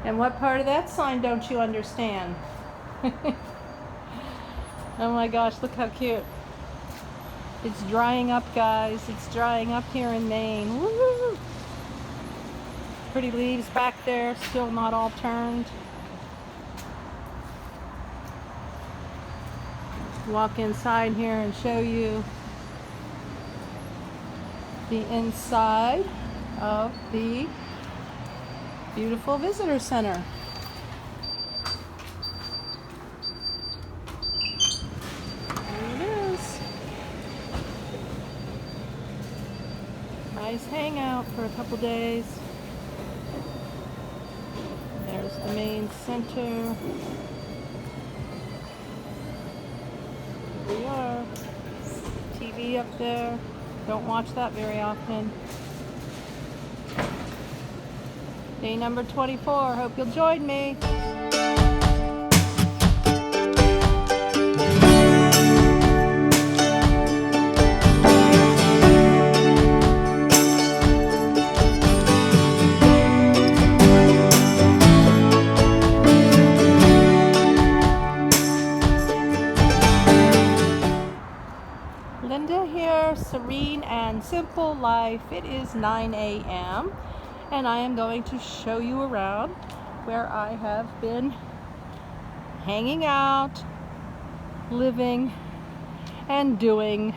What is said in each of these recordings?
And what part of that sign don't you understand? Oh my gosh, look how cute. It's drying up, guys. It's drying up here in Maine. Woo! Pretty leaves back there, still not all turned. Walk inside here and show you the inside of the beautiful visitor center. There it is. Nice hangout for a couple days. There's the main center. Here we are. TV up there. Don't watch that very often. Day number 24. Hope you'll join me. Linda here, serene and simple life. It is 9 a.m. and I am going to show you around where I have been hanging out, living and doing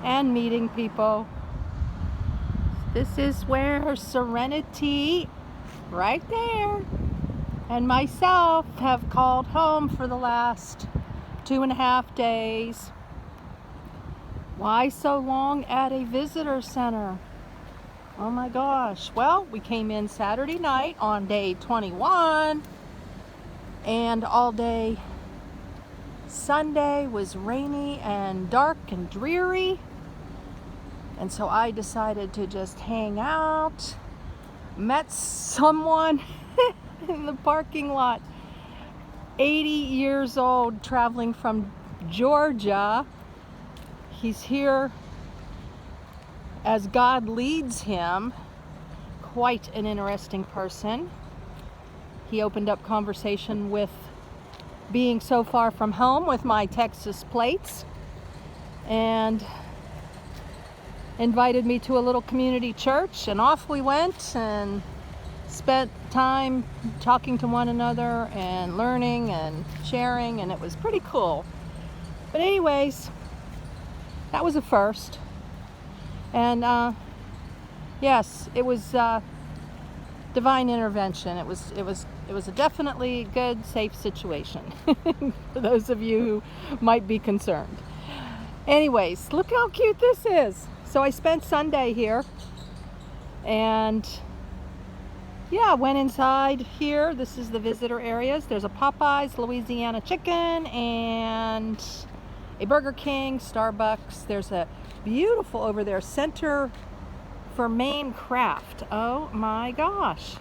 and meeting people. This is where Serenity, right there, and myself have called home for the last 2.5 days. Why so long at a visitor center? Oh my gosh. Well, we came in Saturday night on day 21, and all day Sunday was rainy and dark and dreary. And so I decided to just hang out. Met someone in the parking lot, 80 years old, traveling from Georgia. He's here as God leads him. Quite an interesting person. He opened up conversation with being so far from home with my Texas plates, and invited me to a little community church, and off we went and spent time talking to one another and learning and sharing, and it was pretty cool. But anyways, that was a first. And yes, it was divine intervention. It was a definitely good, safe situation for those of you who might be concerned. Anyways, look how cute this is. So I spent Sunday here, and yeah, went inside here. This is the visitor areas. There's a Popeyes, Louisiana chicken, and a Burger King, Starbucks. There's a beautiful over there Center for Maine Craft. Oh my gosh.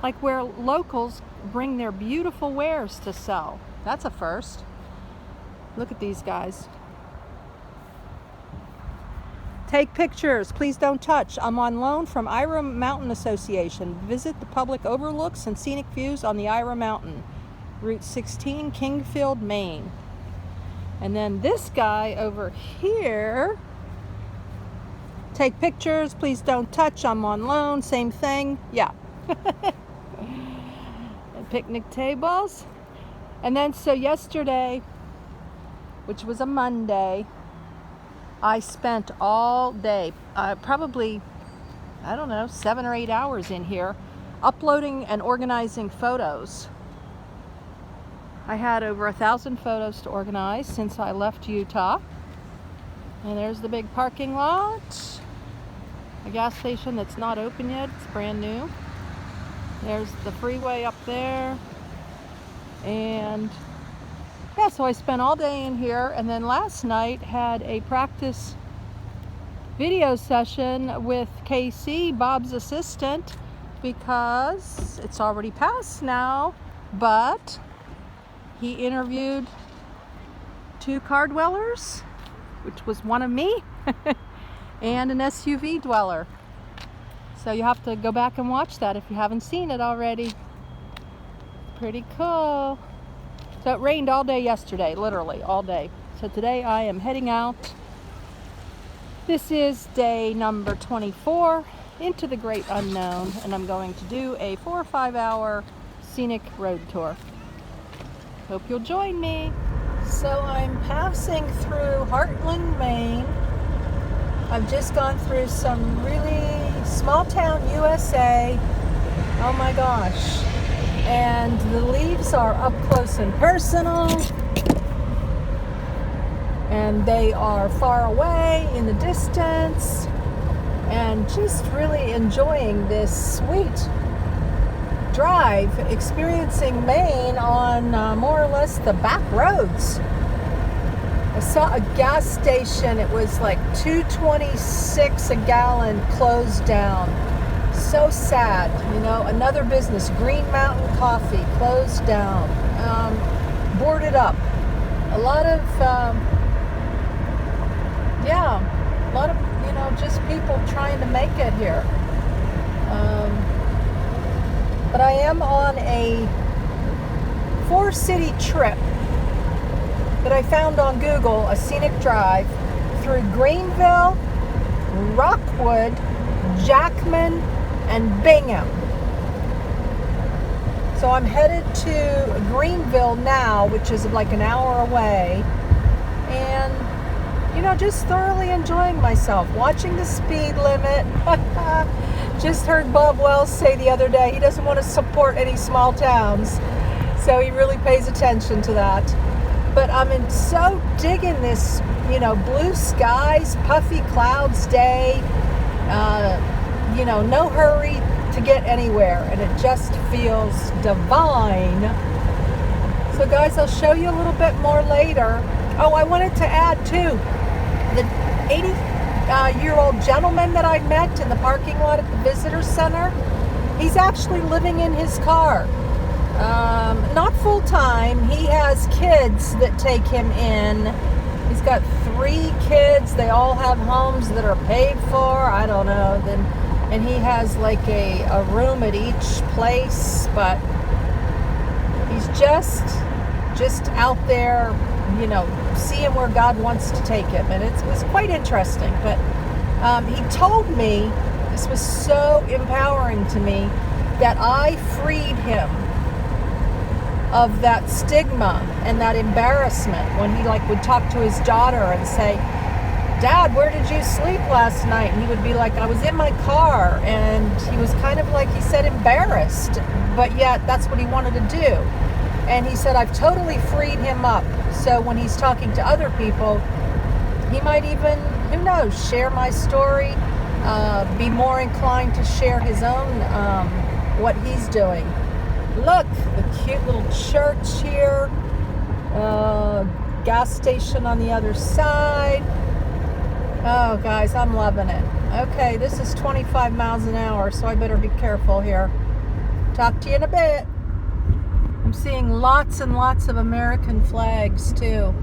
Like where locals bring their beautiful wares to sell. That's a first. Look at these guys. Take pictures, please don't touch. I'm on loan from Ira Mountain Association. Visit the public overlooks and scenic views on the Ira Mountain, Route 16, Kingfield, Maine. And then this guy over here, take pictures, please don't touch, I'm on loan, same thing, yeah. And picnic tables. And then so yesterday, which was a Monday, I spent all day, probably, I don't know, 7 or 8 hours in here, uploading and organizing photos. I had over 1,000 photos to organize since I left Utah. And there's the big parking lot. A gas station that's not open yet, it's brand new. There's the freeway up there. And yeah, so I spent all day in here, and then last night had a practice video session with KC, Bob's assistant, because it's already passed now, but he interviewed 2 car dwellers, which was one of me, and an SUV dweller. So you have to go back and watch that if you haven't seen it already. Pretty cool. So it rained all day yesterday, literally all day. So today I am heading out. This is day number 24 into the great unknown, and I'm going to do a 4 or 5 hour scenic road tour. Hope you'll join me. So I'm passing through Heartland, Maine. I've just gone through some really small town USA. Oh my gosh. And the leaves are up close and personal. And they are far away in the distance. And just really enjoying this sweet drive, experiencing Maine on more or less the back roads. I saw a gas station, it was like $2.26 a gallon, closed down. So sad, you know. Another business, Green Mountain Coffee, closed down, boarded up. A lot of, you know, just people trying to make it here. But I am on a 4-city trip that I found on Google, a scenic drive through Greenville, Rockwood, Jackman, and Bingham. So I'm headed to Greenville now, which is like an hour away, and you know, just thoroughly enjoying myself, watching the speed limit. Just heard Bob Wells say the other day he doesn't want to support any small towns, so he really pays attention to that. But I'm so digging this, you know, blue skies, puffy clouds day, you know, no hurry to get anywhere, and it just feels divine. So guys, I'll show you a little bit more later. Oh, I wanted to add too, the 80-year-old gentleman that I met in the parking lot at the visitor center, he's actually living in his car. Not full time. He has kids that take him in. He's got 3 kids. They all have homes that are paid for. I don't know. And he has like a room at each place, but he's just out there, you know, seeing where God wants to take him. And it was quite interesting. But he told me, this was so empowering to me, that I freed him of that stigma and that embarrassment when he like would talk to his daughter and say, "Dad, where did you sleep last night?" And he would be like, "I was in my car." And he was kind of like, he said, embarrassed, but yet that's what he wanted to do. And he said, I've totally freed him up. So when he's talking to other people, he might even, who knows, share my story, be more inclined to share his own, what he's doing. Look, the cute little church here, gas station on the other side. Oh, guys, I'm loving it. Okay, this is 25 miles an hour, so I better be careful here. Talk to you in a bit. I'm seeing lots and lots of American flags, too.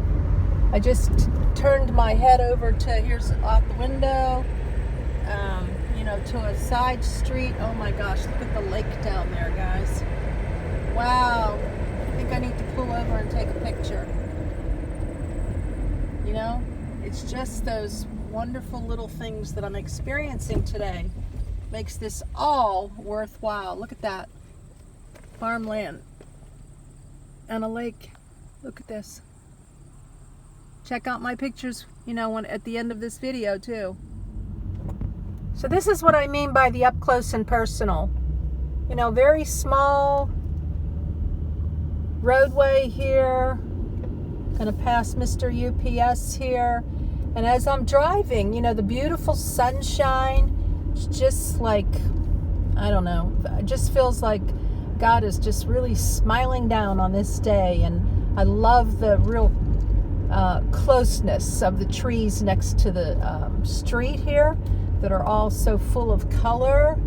I just turned my head over to, here's out the window, you know, to a side street. Oh my gosh, look at the lake down there, guys. Wow, I think I need to pull over and take a picture. You know, it's just those wonderful little things that I'm experiencing today makes this all worthwhile. Look at that. Farmland and a lake. Look at this. Check out my pictures, you know, at the end of this video too. So this is what I mean by the up close and personal. You know, very small roadway here. Gonna pass Mr. UPS here. And as I'm driving, you know, the beautiful sunshine, it's just like, I don't know, it just feels like God is just really smiling down on this day. And I love the real closeness of the trees next to the street here that are all so full of color.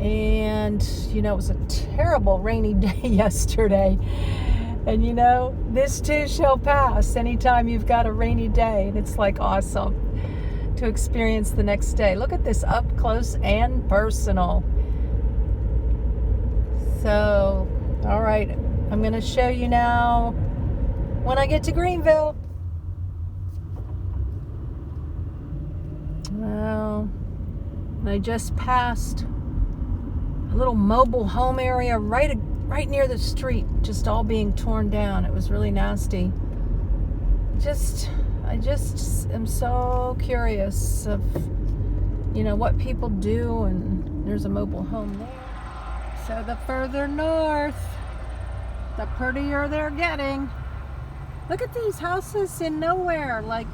And, you know, it was a terrible rainy day yesterday. And, you know, this too shall pass anytime you've got a rainy day. And it's like awesome to experience the next day. Look at this up close and personal. So, all right, I'm going to show you now when I get to Greenville. Well, I just passed a little mobile home area right near the street, just all being torn down. It was really nasty. I just am so curious of, what people do, and there's a mobile home there. So the further north, the prettier they're getting. Look at these houses in nowhere. Like,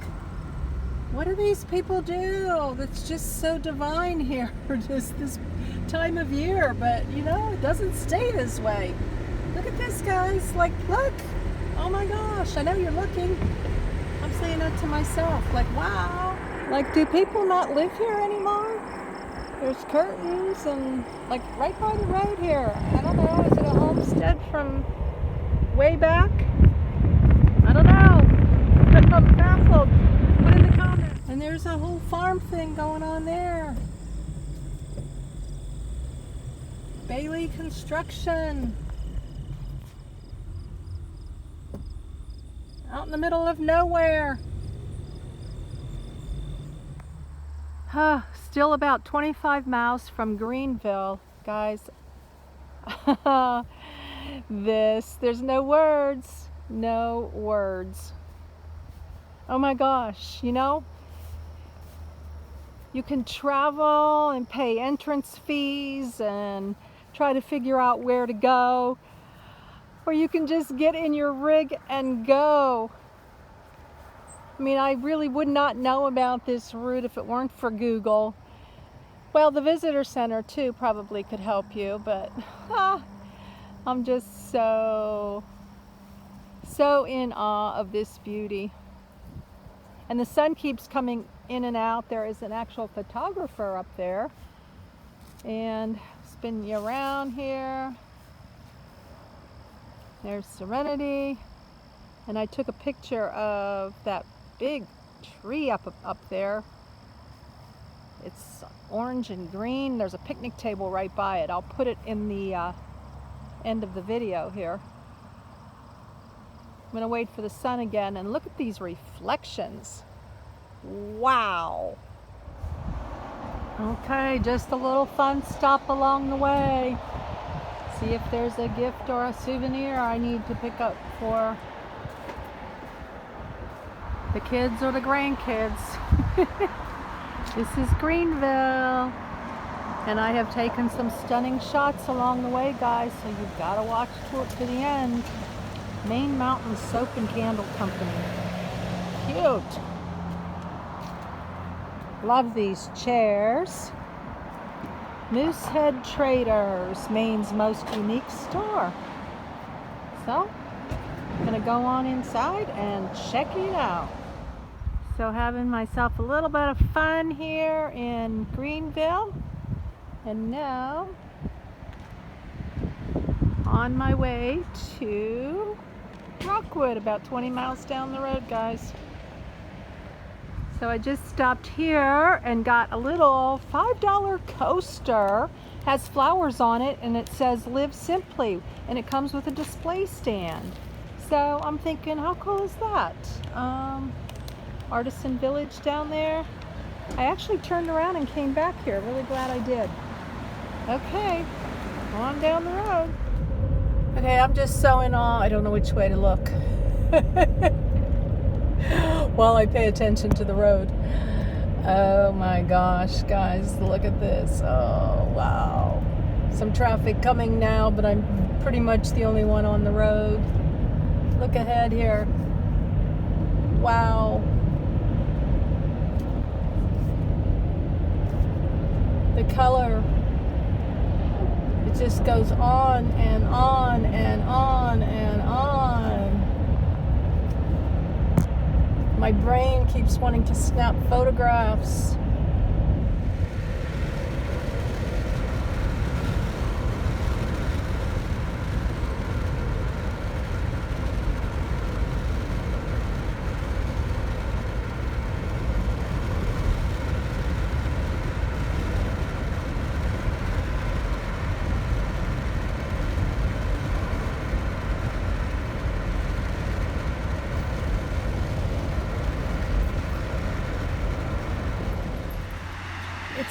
what do these people do? That's just so divine here, just this time of year. But, it doesn't stay this way. Look at this, guys. Like, look. Oh my gosh, I know you're looking. I'm saying that to myself. Like, wow. Like, do people not live here anymore? There's curtains and, like, right by the road here. I don't know. Is it a homestead from way back? I don't know. I'm baffled. Put in the comments. And there's a whole farm thing going on there. Bailey Construction. Out in the middle of nowhere. Still about 25 miles from Greenville, guys. There's no words. No words. Oh my gosh, you can travel and pay entrance fees and try to figure out where to go, or you can just get in your rig and go. I mean, I really would not know about this route if it weren't for Google. Well, the visitor center too probably could help you, but I'm just so in awe of this beauty. And the sun keeps coming in and out. There is an actual photographer up there, and spin you around here. There's Serenity, and I took a picture of that big tree up there. It's orange and green. There's a picnic table right by it. I'll put it in the end of the video here. I'm gonna wait for the sun again, and look at these reflections. Wow. Okay, just a little fun stop along the way. See if there's a gift or a souvenir I need to pick up for the kids or the grandkids. This is Greenville, and I have taken some stunning shots along the way, guys, so you've got to watch to the end. Main Mountain Soap and Candle Company. Cute. Love these chairs. Moosehead Traders, Maine's most unique store. So, I'm gonna go on inside and check it out. So, having myself a little bit of fun here in Greenville, and now on my way to Rockwood, about 20 miles down the road, guys. So I just stopped here and got a little $5 coaster. Has flowers on it, and it says "Live Simply," and it comes with a display stand. So I'm thinking, how cool is that? Artisan Village down there. I actually turned around and came back here. Really glad I did. Okay, on down the road. Okay, I'm just so in awe. I don't know which way to look. While I pay attention to the road. Oh my gosh, guys, look at this. Oh, wow. Some traffic coming now, but I'm pretty much the only one on the road. Look ahead here. Wow. The color, it just goes on and on and on and on. My brain keeps wanting to snap photographs.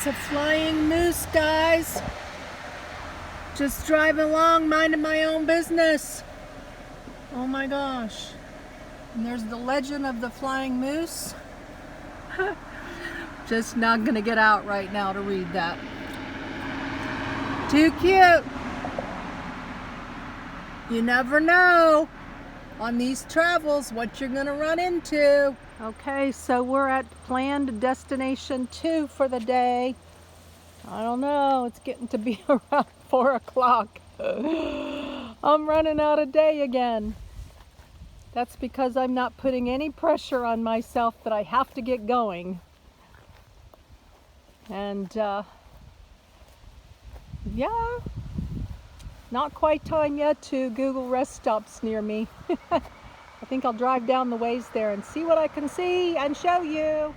It's a flying moose, guys. Just driving along, minding my own business. Oh my gosh. And there's the legend of the flying moose. Just not gonna get out right now to read that. Too cute. You never know on these travels what you're gonna run into. Okay, so we're at planned destination 2 for the day. I don't know, it's getting to be around 4 o'clock. I'm running out of day again. That's because I'm not putting any pressure on myself that I have to get going. And yeah, not quite time yet to Google rest stops near me. I think I'll drive down the ways there and see what I can see and show you.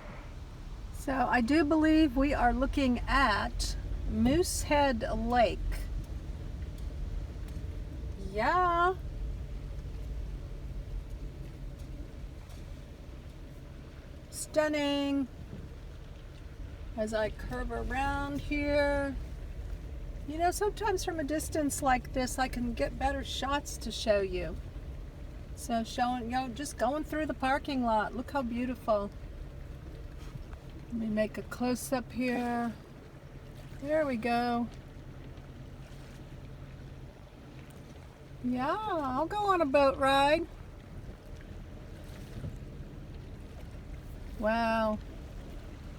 So I do believe we are looking at Moosehead Lake. Yeah. Stunning. As I curve around here. You know, sometimes from a distance like this, I can get better shots to show you. So showing, you know, just going through the parking lot. Look how beautiful. Let me make a close-up here. There we go. Yeah, I'll go on a boat ride. Wow.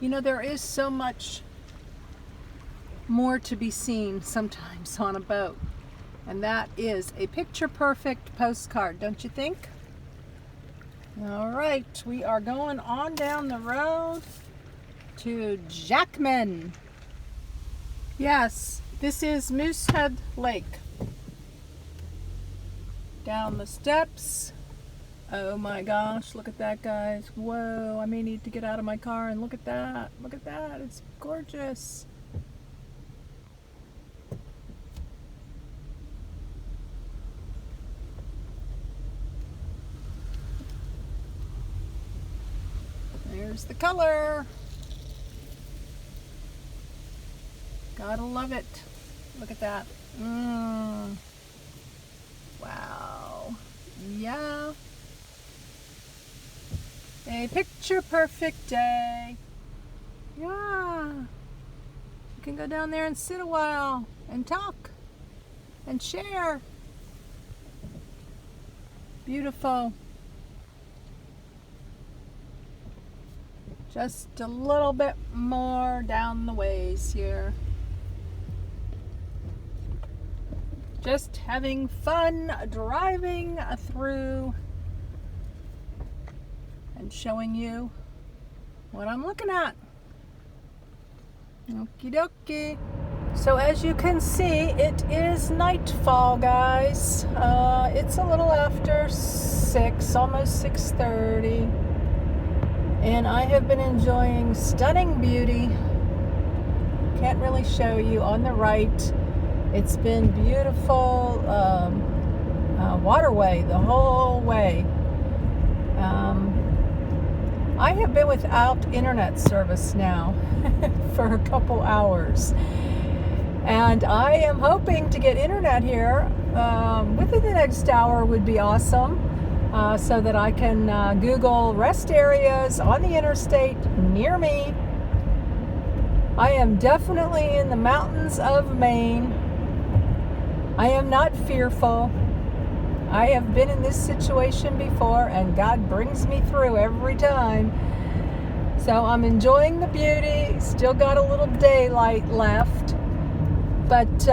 You know, there is so much more to be seen sometimes on a boat. And that is a picture-perfect postcard, don't you think? All right, we are going on down the road to Jackman. Yes, this is Moosehead Lake. Down the steps. Oh my gosh, look at that, guys. Whoa, I may need to get out of my car and look at that. Look at that, it's gorgeous. There's the color. Gotta love it. Look at that. Wow. Yeah. A picture perfect day. Yeah. You can go down there and sit a while and talk and share. Beautiful. Just a little bit more down the ways here. Just having fun driving through and showing you what I'm looking at. Okie dokie. So as you can see, it is nightfall, guys. It's a little after 6, almost 6:30. And I have been enjoying stunning beauty. Can't really show you on the right. It's been beautiful waterway the whole way. I have been without internet service now for a couple hours. And I am hoping to get internet here within the next hour would be awesome. So that I can Google rest areas on the interstate near me. I am definitely in the mountains of Maine. I am not fearful. I have been in this situation before and God brings me through every time. So I'm enjoying the beauty. Still got a little daylight left. But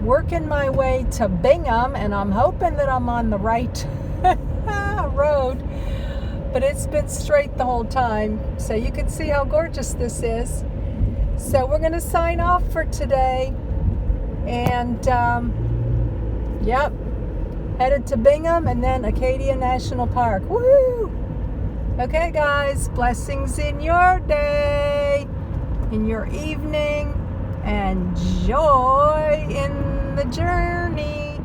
working my way to Bingham, and I'm hoping that I'm on the right road, but it's been straight the whole time, so you can see how gorgeous this is. So we're gonna sign off for today, and yep, headed to Bingham and then Acadia National Park. Woo! Okay guys, blessings in your day, in your evening, and joy in the journey.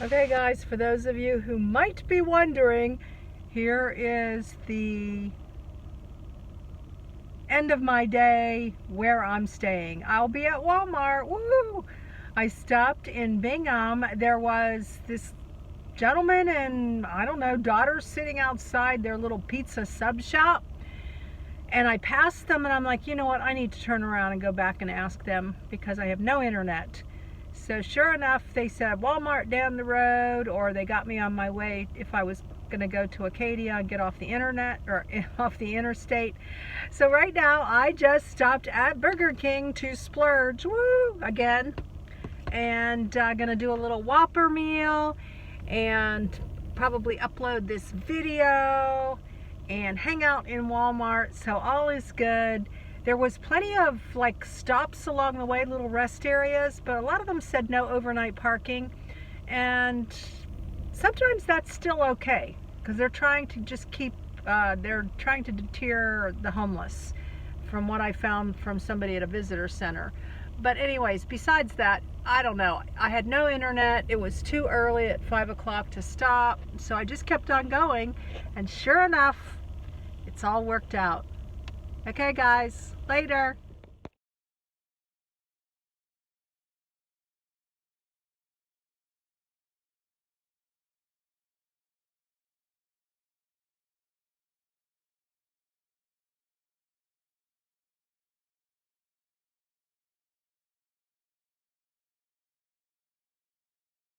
Okay guys, for those of you who might be wondering, here is the end of my day where I'm staying. I'll be at Walmart. Woo! I stopped in Bingham. There was this gentleman and I don't know, daughter sitting outside their little pizza sub shop. And I passed them and I'm like, you know what, I need to turn around and go back and ask them because I have no internet. So sure enough, they said Walmart down the road, or they got me on my way if I was going to go to Acadia and get off the internet or off the interstate. So right now I just stopped at Burger King to splurge, woo, again. And I'm going to do a little Whopper meal and probably upload this video and hang out in Walmart, so all is good. There was plenty of like stops along the way, little rest areas, but a lot of them said no overnight parking, and sometimes that's still okay because they're trying to just keep they're trying to deter the homeless, from what I found from somebody at a visitor center. But anyways, besides that, I don't know. I had no internet. It was too early at 5 o'clock to stop. So I just kept on going. And sure enough, it's all worked out. Okay, guys, later.